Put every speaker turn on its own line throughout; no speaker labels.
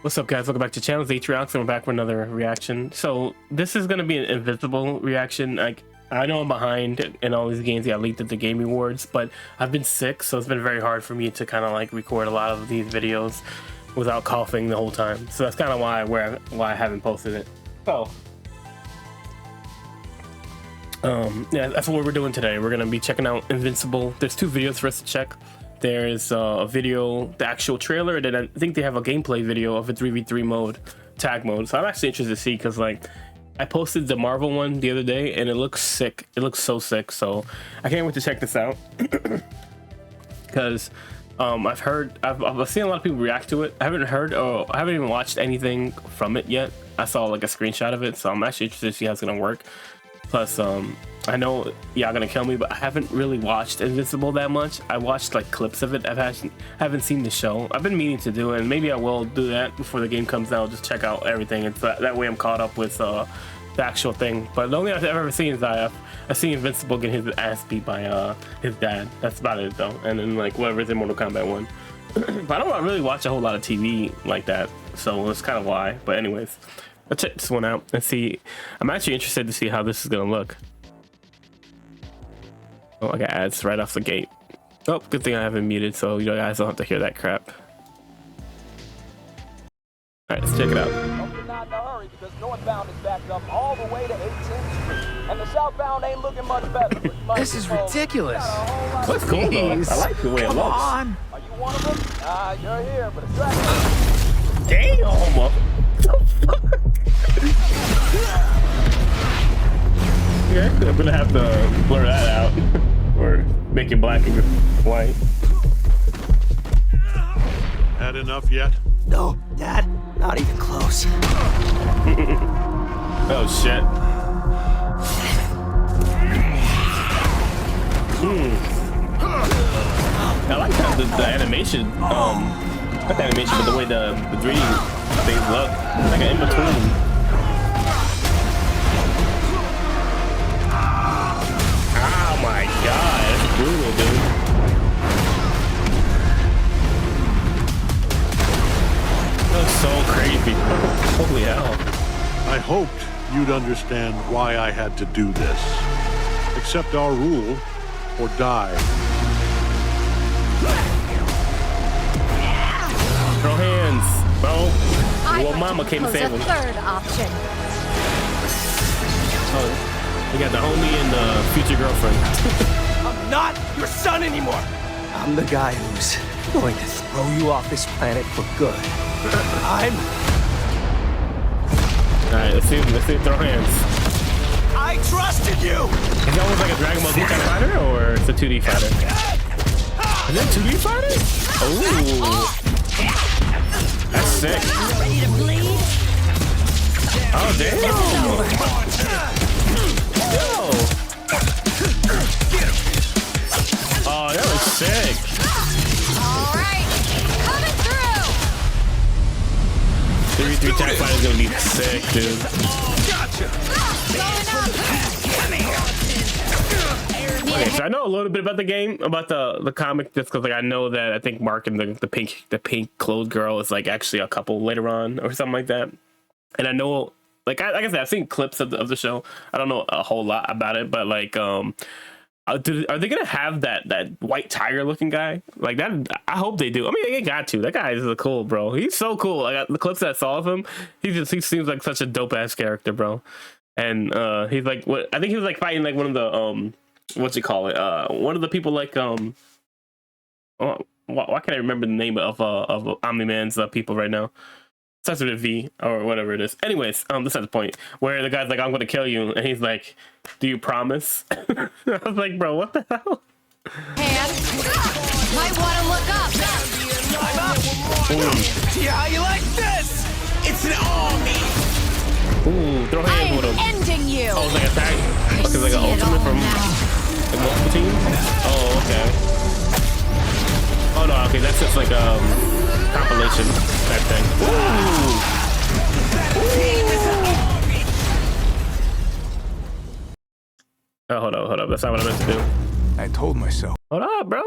What's up, guys? Welcome back to the channel. It's Atriox, and we're back with another reaction. So this is gonna be an Invincible reaction. Like, I know I'm behind in all these games. Got leaked at the Game Awards, but I've been sick, so it's been very hard for me to kind of like record a lot of these videos without coughing the whole time. So that's kind of why I haven't posted it. So yeah, that's what we're doing today. We're gonna be checking out Invincible. There's two videos for us to check. There's a video, the actual trailer, and then I think they have a gameplay video of a 3v3 mode, tag mode. So I'm actually interested to see, because like I posted the Marvel one the other day and it looks sick. It looks so sick. So I can't wait to check this out. Because I've seen a lot of people react to it. I haven't even watched anything from it yet. I saw like a screenshot of it, so I'm actually interested to see how it's gonna work. Plus I know y'all gonna kill me, but I haven't really watched Invincible that much. I watched like clips of it. I haven't seen the show. I've been meaning to do it, and maybe I will do that before the game comes out. Just check out everything, and so that way I'm caught up with the actual thing. But the only thing I've ever seen is I've seen Invincible get his ass beat by his dad. That's about it though. And then like whatever's in Mortal Kombat 1. But I don't really watch a whole lot of TV like that, so that's kind of why. But anyways, let's check this one out and see. I'm actually interested to see how this is gonna look. Oh, I got ads right off the gate. Oh, good thing I haven't muted, so you guys don't have to hear that crap. All right, let's check it out.
Hope you're not in a hurry, because northbound is backed up all the way to 18th Street, and the southbound ain't looking much better.
This is ridiculous.
Looks cool though. I like the way it looks.
On.
Are you one of them? You're here for the track.
Damn! What the fuck? Okay, I'm gonna have to blur that out or make it black and white.
Had enough yet?
No, Dad, not even close.
Oh shit. I like how the animation, not the animation, but the way the 3D things look, like an in-between. Oh my god, that's brutal, dude. That's so crazy. Holy hell.
I hoped you'd understand why I had to do this. Accept our rule or die.
Throw hands, bro. Well, mama came to save him.
Third option.
Oh, we got the homie and the future girlfriend.
I'm not your son anymore. I'm the guy who's going to throw you off this planet for good. I'm...
Alright, let's see, throw hands.
I trusted you!
Is it almost like a Dragon Ball Z kind of fighter, or it's a 2D fighter? Is it a 2D fighter? Oh, that's sick.
Ready to bleed?
Oh, damn. Yo. Oh, that was sick.
All right, coming through.
3v3 tag fighter is gonna be sick, dude.
Going up.
Okay, so I know a little bit about the game, about the comic, just because like I know that I think Mark and the pink clothed girl is like actually a couple later on or something like that. And I know, like I said, I've seen clips of the show. I don't know a whole lot about it, but like are they gonna have that white tiger looking guy like that? I hope they do. I mean, they got to. That guy is cool, bro. He's so cool. Like the clips that I saw of him, he seems like such a dope ass character, bro. And he's like, what I think he was like fighting like one of the what's it call it? One of the people like why can't I remember the name of Omni-Man's people right now? Starts with a V or whatever it is. Anyways, this is the point where the guy's like, "I'm gonna kill you," and he's like, "Do you promise?" I was like, "Bro, what the hell?"
Hand. Might want to look up.
I'm up! Yeah, how you like this? It's an army!
Ooh, throw
I
hands
am
with him.
ending you.
Oh, it's like a tag. Okay, it's like an ultimate from like multiple teams. Oh, okay. Oh no, okay, that's just like compilation type thing. Ooh. Oh, hold up. That's not what I meant to do.
I told myself.
Hold up, bro.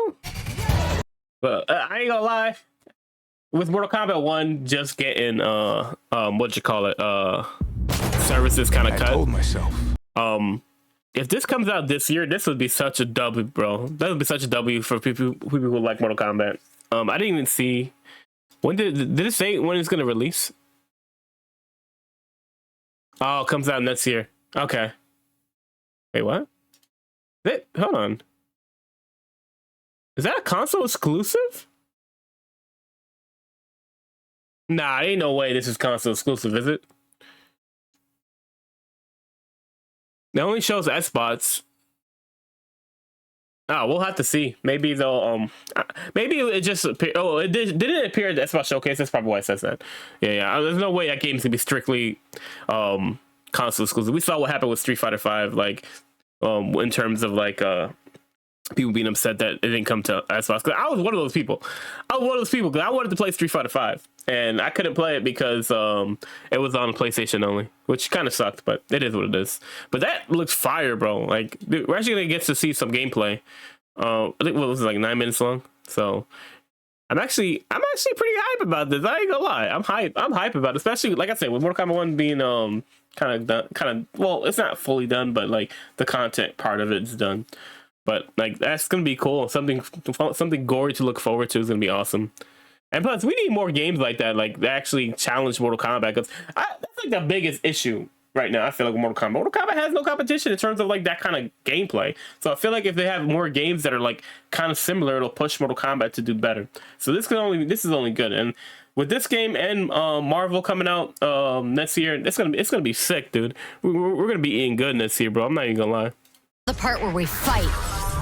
But I ain't gonna lie. with Mortal Kombat 1 just getting what you call it, services kind of cut.
I told myself.
If this comes out this year, this would be such a W, bro. That would be such a W for people who like Mortal Kombat. I didn't even see when did it say when it's gonna release? Oh, it comes out next year. Okay. Wait, what? Hold on. Is that a console exclusive? Nah, ain't no way this is console exclusive, is it? It only shows Xbox. Oh, we'll have to see. Maybe they'll maybe it just appear. Oh, didn't it appear at the Xbox showcase? That's probably why it says that. Yeah. There's no way that game's gonna be strictly console exclusive. We saw what happened with Street Fighter V, like in terms of like people being upset that it didn't come to Xbox. Cause I was one of those people. Because I wanted to play Street Fighter V, and I couldn't play it because it was on PlayStation only, which kind of sucked, but it is what it is. But that looks fire, bro. Like, dude, we're actually gonna get to see some gameplay. I think what was it, like 9 minutes long. So I'm actually pretty hype about this. I ain't gonna lie. I'm hype about it, especially like I said with Mortal Kombat 1 being kind of well, it's not fully done, but like the content part of it's done. But like that's gonna be cool. Something gory to look forward to is gonna be awesome. And plus, we need more games like that actually challenge Mortal Kombat. Because that's like the biggest issue right now. I feel like Mortal Kombat has no competition in terms of like that kind of gameplay. So I feel like if they have more games that are like kind of similar, it'll push Mortal Kombat to do better. So this is only good. And with this game and Marvel coming out next year, it's gonna be sick, dude. We're gonna be eating good next year, bro. I'm not even gonna lie.
The part where we fight.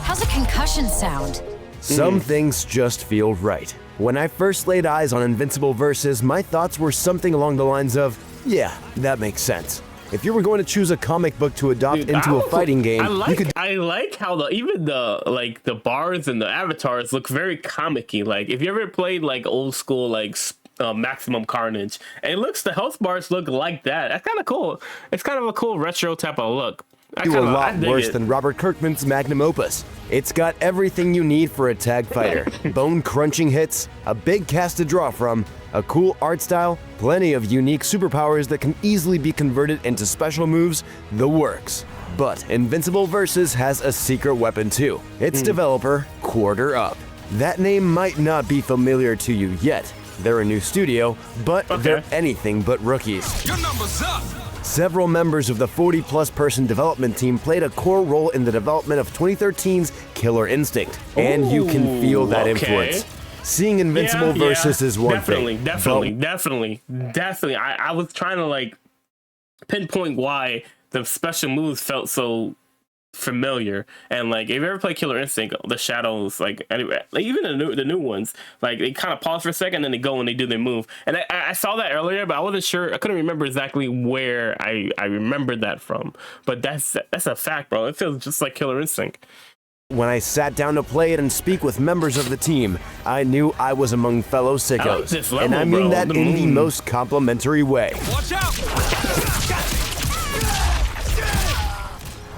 How's a concussion sound?
Some things just feel right. When I first laid eyes on Invincible Versus, my thoughts were something along the lines of, yeah, that makes sense. If you were going to choose a comic book to adopt into a fighting game,
I like how even the bars and the avatars look very comic-y. Like if you ever played like old school like Maximum Carnage, and the health bars look like that. That's kind of cool. It's kind of a cool retro type of look.
A lot worse than Robert Kirkman's magnum opus. It's got everything you need for a tag fighter. Bone-crunching hits, a big cast to draw from, a cool art style, plenty of unique superpowers that can easily be converted into special moves, the works. But Invincible Versus has a secret weapon too. Its developer, Quarter Up. That name might not be familiar to you yet. They're a new studio, but they're anything but rookies.
Your number's up!
Several members of the 40-plus person development team played a core role in the development of 2013's Killer Instinct, and you can feel that influence. Seeing Invincible Versus is one thing.
Definitely. I was trying to like pinpoint why the special moves felt so familiar, and like if you ever play Killer Instinct, the shadows, like even the new ones, like they kind of pause for a second, then they go and they do their move. And I saw that earlier, but I wasn't sure. I couldn't remember exactly where I remembered that from. But that's a fact, bro. It feels just like Killer Instinct.
When I sat down to play it and speak with members of the team, I knew I was among fellow sickos, and I mean that in the most complimentary way.
Watch out!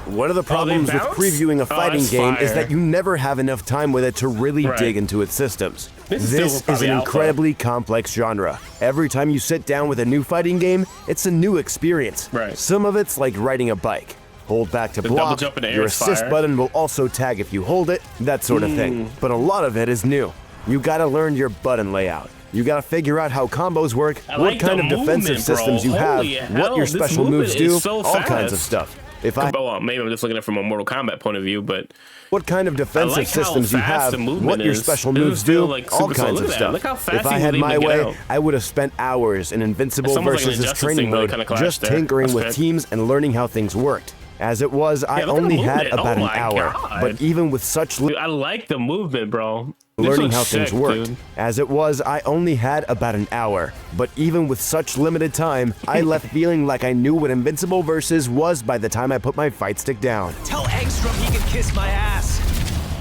One of the problems with previewing a fighting game is that you never have enough time with it to really dig into its systems. This is an incredibly complex genre. Every time you sit down with a new fighting game, it's a new experience. Some of it's like riding a bike. Hold back to block, your assist button will also tag if you hold it, that sort of thing. But a lot of it is new. You gotta learn your button layout. You gotta figure out how combos work, what kind of defensive systems you have, what your special moves do, all kinds of stuff.
Maybe I'm just looking at it from a Mortal Kombat point of view, but
what kind of defensive systems you have, what your special moves do, all kinds of stuff. If I had my way, I would have spent hours in Invincible Versus' training mode just tinkering with teams and learning how things worked. As it was, I only had about an hour, but even with such
I like the movement, bro.
Learning how things worked. As it was, I only had about an hour, but even with such limited time, I left feeling like I knew what Invincible Versus was by the time I put my fight stick down.
Tell Angstrom he can kiss my ass.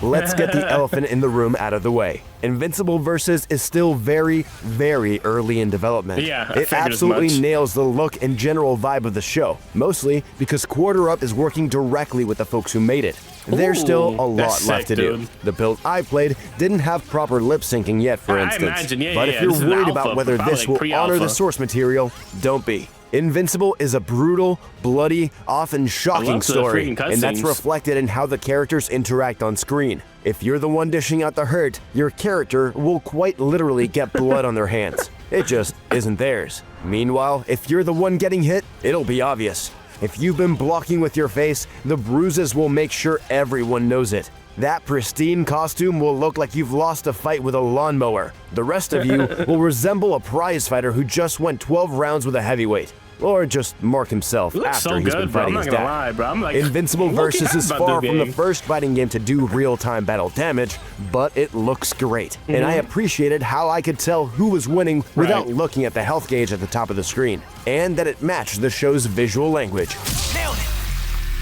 let's get the elephant in the room out of the way. Invincible Versus is still very, very early in development.
Yeah,
it absolutely nails the look and general vibe of the show, mostly because Quarter Up is working directly with the folks who made it. There's still a lot left to do. The build I played didn't have proper lip syncing yet, for instance. But if you're worried about whether this will honor the source material, don't be. Invincible is a brutal, bloody, often shocking story, and that's reflected in how the characters interact on screen. If you're the one dishing out the hurt, your character will quite literally get blood on their hands. It just isn't theirs. Meanwhile, if you're the one getting hit, it'll be obvious. If you've been blocking with your face, the bruises will make sure everyone knows it. That pristine costume will look like you've lost a fight with a lawnmower. The rest of you will resemble a prize fighter who just went 12 rounds with a heavyweight. Or just Mark himself after he's been fighting his dad. Invincible Versus is far from the first fighting game to do real-time battle damage, but it looks great. And I appreciated how I could tell who was winning without looking at the health gauge at the top of the screen, and that it matched the show's visual language.
Nailed it.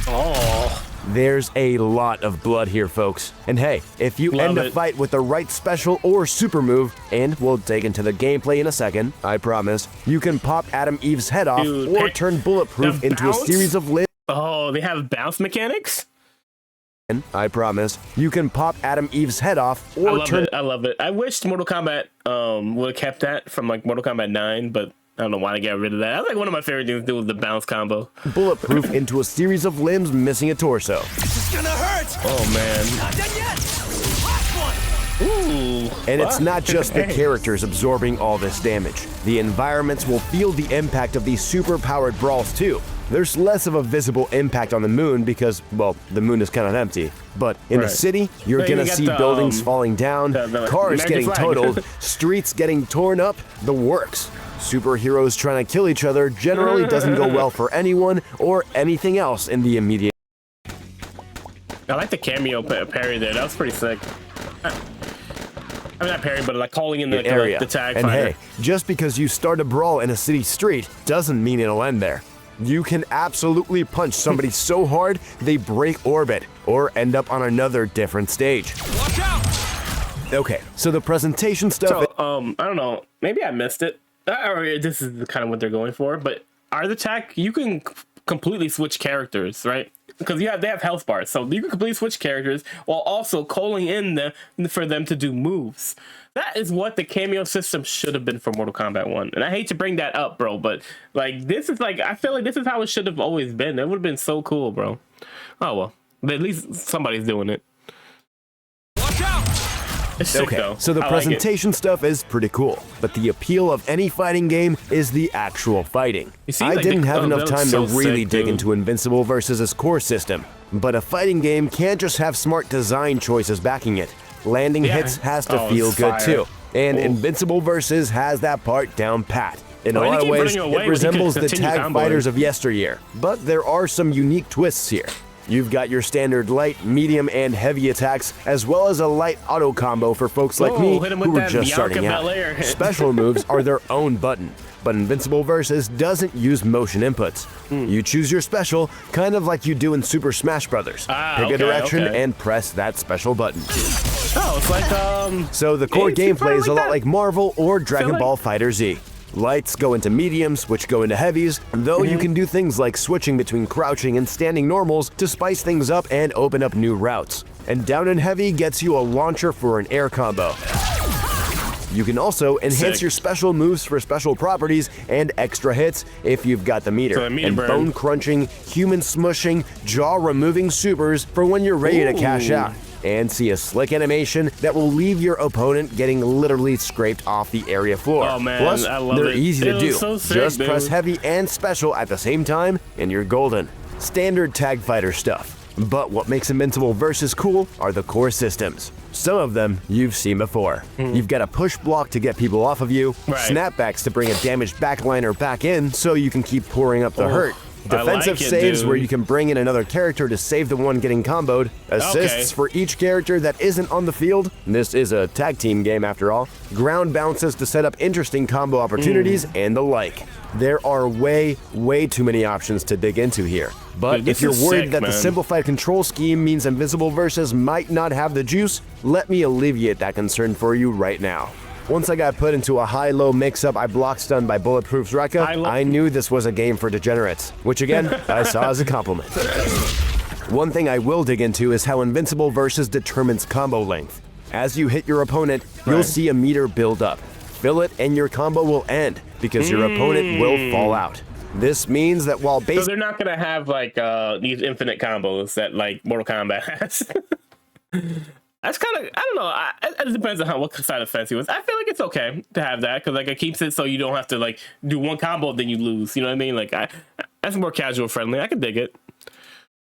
Oh.
There's a lot of blood here, folks. And hey, if you end a fight with the right special or super move, and we'll dig into the gameplay in a second, I promise, you can pop Adam Eve's head off or turn Bulletproof into a series of limbs.
Oh, they have bounce mechanics?
I promise, you can pop Adam Eve's head off or
I love it. I wish Mortal Kombat would have kept that from like Mortal Kombat 9, but I don't know why they got rid of that. That's like one of my favorite things to do with the bounce combo.
Bulletproof into a series of limbs missing a torso.
This is gonna hurt.
Oh man.
Not done yet. Last one.
Ooh.
And it's not just the characters absorbing all this damage. The environments will feel the impact of these super-powered brawls too. There's less of a visible impact on the moon because, well, the moon is kind of empty. But in the city, you're gonna see buildings falling down, cars getting totaled, streets getting torn up, the works. Superheroes trying to kill each other generally doesn't go well for anyone or anything else in the immediate.
I like the cameo parry there. That was pretty sick. I mean, not parry, but like calling in the area. The tag
and
fighter.
Hey, just because you start a brawl in a city street doesn't mean it'll end there. You can absolutely punch somebody so hard they break orbit or end up on another different stage.
Watch out.
Okay, so the presentation stuff.
So, I don't know. Maybe I missed it. Or this is kind of what they're going for. But are the tag? You can completely switch characters, right? Because they have health bars, so you can completely switch characters while also calling in them for them to do moves. That is what the cameo system should have been for Mortal Kombat 1. And I hate to bring that up, bro, but like this is like I feel like this is how it should have always been. It would have been so cool, bro. Oh well, but at least somebody's doing it.
Watch out!
It's sick,
okay,
though.
so the presentation stuff is pretty cool, but the appeal of any fighting game is the actual fighting. I didn't have enough time to really dig into Invincible Versus' core system, but a fighting game can't just have smart design choices backing it. Landing hits has to feel good too, and Invincible Versus has that part down pat. In a lot of ways, it resembles the tag fighters of yesteryear, but there are some unique twists here. You've got your standard light, medium, and heavy attacks, as well as a light auto combo for folks like me who are just starting out. Special moves are their own button, but Invincible Versus doesn't use motion inputs. You choose your special, kind of like you do in Super Smash Bros. Pick a direction and press that special button.
Oh, it's like
So the core gameplay is a lot like Marvel or Dragon Ball FighterZ. Lights go into mediums, which go into heavies, though you can do things like switching between crouching and standing normals to spice things up and open up new routes. And down in heavy gets you a launcher for an air combo. You can also enhance your special moves for special properties and extra hits if you've got the meter. And bone-crunching, human-smushing, jaw-removing supers for when you're ready to cash out. And see a slick animation that will leave your opponent getting literally scraped off the area floor.
Oh man,
plus,
I love
they're
it.
easy to do.
So sick,
just press heavy and special at the same time, and you're golden. Standard tag fighter stuff. But what makes Invincible Versus cool are the core systems. Some of them you've seen before. You've got a push block to get people off of you, snapbacks to bring a damaged backliner back in so you can keep pouring up the hurt, Defensive saves where you can bring in another character to save the one getting comboed. Assists for each character that isn't on the field. This is a tag team game after all. Ground bounces to set up interesting combo opportunities and the like. There are way too many options to dig into here. But if you're worried that the simplified control scheme means Invincible Versus might not have the juice, let me alleviate that concern for you right now. Once I got put into a high-low mix-up I block stunned by Bulletproof's Rekka, I knew this was a game for degenerates, which again, I saw as a compliment. One thing I will dig into is how Invincible Versus determines combo length. As you hit your opponent, you'll see a meter build up. Fill it and your combo will end, because your opponent will fall out. This means that while
so they're not gonna have like these infinite combos that like Mortal Kombat has. That's kind of, I don't know. It depends on what side of the fence he was. I feel like it's okay to have that because like it keeps it so you don't have to like do one combo then you lose. You know what I mean? Like that's more casual friendly. I can dig it.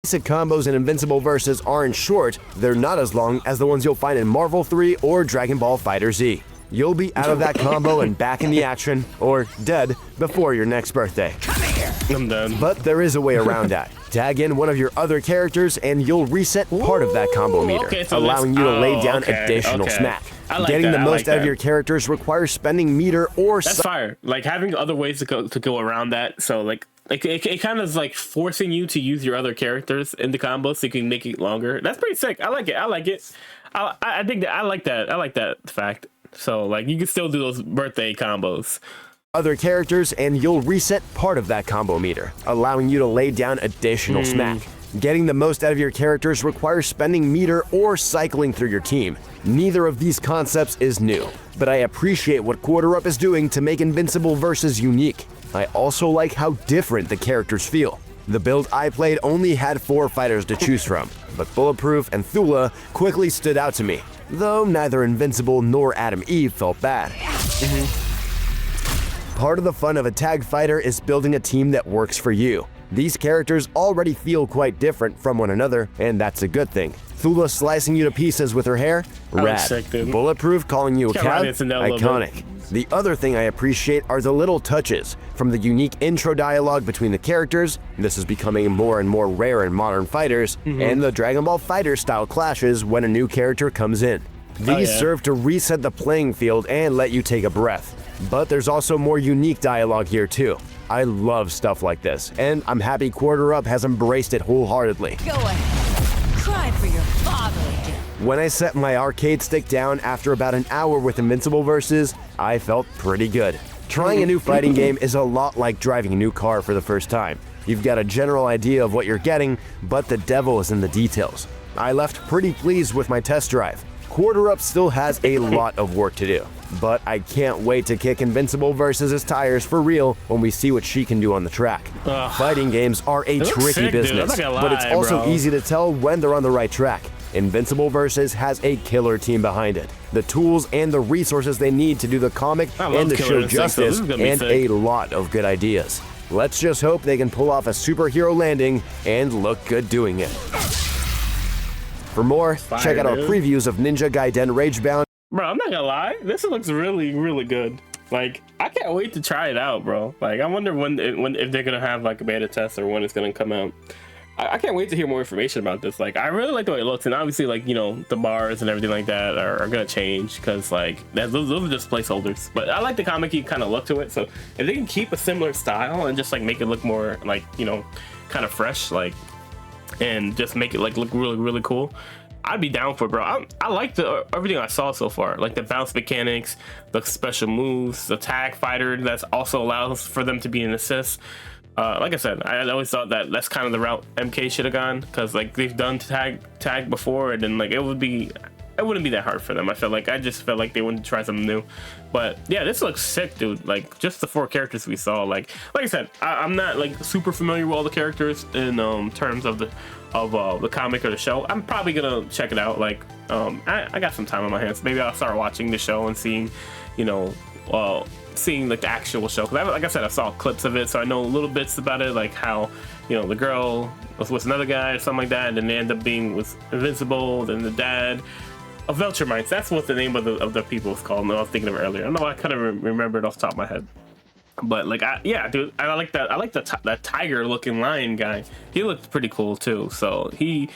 Basic combos in Invincible Versus aren't short. They're not as long as the ones you'll find in Marvel 3 or Dragon Ball FighterZ. You'll be out of that combo and back in the action, or dead, before your next birthday.
Come here.
I'm done.
But there is a way around that. Tag in one of your other characters and you'll reset part of that combo meter, allowing you to lay down additional smack. Getting the most out of your characters requires spending meter or...
That's fire. Like having other ways to go around that. So like it kind of is like forcing you to use your other characters in the combo so you can make it longer. That's pretty sick. I like it. I think that I like that fact. So like you can still do those birthday combos.
Other characters and you'll reset part of that combo meter, allowing you to lay down additional smack. Getting the most out of your characters requires spending meter or cycling through your team. Neither of these concepts is new, but I appreciate what Quarter Up is doing to make Invincible Versus unique. I also like how different the characters feel. The build I played only had 4 fighters to choose from, but Bulletproof and Thula quickly stood out to me, though neither Invincible nor Adam Eve felt bad. Part of the fun of a tag fighter is building a team that works for you. These characters already feel quite different from one another, and that's a good thing. Thula slicing you to pieces with her hair? Rad.
Sick,
Bulletproof calling you a cab? Iconic. The other thing I appreciate are the little touches, from the unique intro dialogue between the characters, this is becoming more and more rare in modern fighters, and the Dragon Ball FighterZ style clashes when a new character comes in. These serve to reset the playing field and let you take a breath. But there's also more unique dialogue here too. I love stuff like this, and I'm happy Quarter Up has embraced it wholeheartedly.
Go ahead. Cry for your father again.
When I set my arcade stick down after about an hour with Invincible Versus, I felt pretty good. Trying a new fighting game is a lot like driving a new car for the first time. You've got a general idea of what you're getting, but the devil is in the details. I left pretty pleased with my test drive. Quarter Up still has a lot of work to do, but I can't wait to kick Invincible Versus' tires for real when we see what she can do on the track. Fighting games are a tricky business, but it's also easy to tell when they're on the right track. Invincible Versus has a killer team behind it. The tools and the resources they need to do the comic and the show justice, and a lot of good ideas. Let's just hope they can pull off a superhero landing and look good doing it. For more, check out our previews of Ninja Gaiden Ragebound.
Bro, I'm not gonna lie, this looks really, really good. Like, I can't wait to try it out, bro. Like, I wonder if they're gonna have like a beta test or when it's gonna come out. I can't wait to hear more information about this. Like, I really like the way it looks, and obviously, like, you know, the bars and everything like that are gonna change because like those are just placeholders. But I like the comic-y kind of look to it. So if they can keep a similar style and just like make it look more like, you know, kind of fresh, like, and just make it like look really, really cool, I'd be down for it, bro. I like everything I saw so far, like the bounce mechanics, the special moves, the tag fighter that also allows for them to be an assist. Like I said, I always thought that that's kind of the route MK should have gone, because like they've done tag before, and then like it wouldn't be that hard for them. I just felt like they wanted to try something new. But yeah, this looks sick, dude. Like, just the 4 characters we saw, like I said, I'm not like super familiar with all the characters in terms of the comic or the show. I'm probably gonna check it out. Like, I got some time on my hands. Maybe I'll start watching the show and seeing, you know, seeing like the actual show, because like I said, I saw clips of it, so I know little bits about it, like how, you know, the girl was with another guy or something like that, and then they end up being with Invincible, then the dad of Viltrumites. That's what the name of the people was called. No, I was thinking of it earlier. I know I kind of remember it off the top of my head. But like, yeah, dude, I like that. I like that tiger looking lion guy. He looked pretty cool too. So I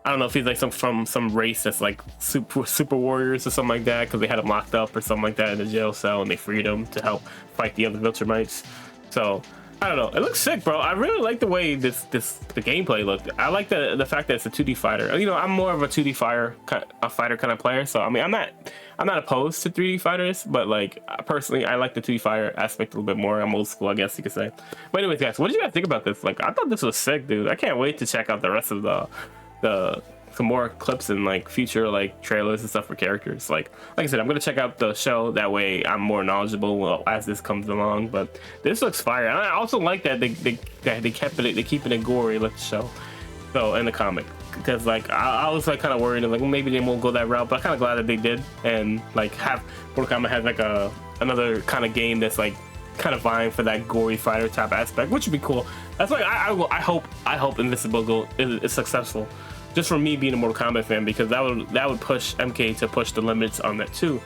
don't know if he's like from some race that's like super warriors or something like that, because they had him locked up or something like that in the jail cell and they freed him to help fight the other Viltrumites. So I don't know. It looks sick, bro. I really like the way the gameplay looked. I like the fact that it's a 2D fighter. You know, I'm more of a 2D fighter kind of player. So I mean, I'm not opposed to 3D fighters, but like personally, I like the 2D fighter aspect a little bit more. I'm old school, I guess you could say. But anyways, guys, what did you guys think about this? Like, I thought this was sick, dude. I can't wait to check out the rest of some more clips and like future like trailers and stuff for characters. Like I said, I'm gonna check out the show, that way I'm more knowledgeable as this comes along. But this looks fire, and I also like that they keep it gory like the show, so in the comic, because like I was like kind of worried like maybe they won't go that route, but I'm kind of glad that they did, and like have Mortal Kombat has like another kind of game that's like kind of vying for that gory fighter type aspect, which would be cool. That's like I hope Invincible is successful, just from me being a Mortal Kombat fan, because that would push MK to push the limits on that too.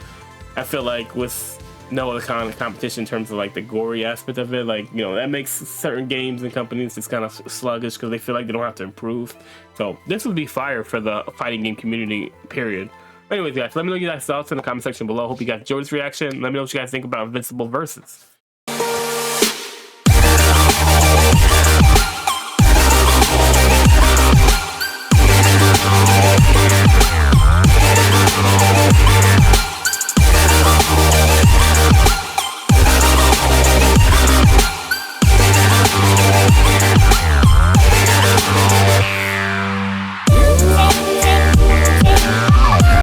I feel like with no other kind of competition in terms of like the gory aspect of it, like, you know, that makes certain games and companies just kind of sluggish because they feel like they don't have to improve. So this would be fire for the fighting game community, period. Anyways, guys, let me know your guys' thoughts in the comment section below. Hope you guys enjoyed this reaction. Let me know what you guys think about Invincible Versus.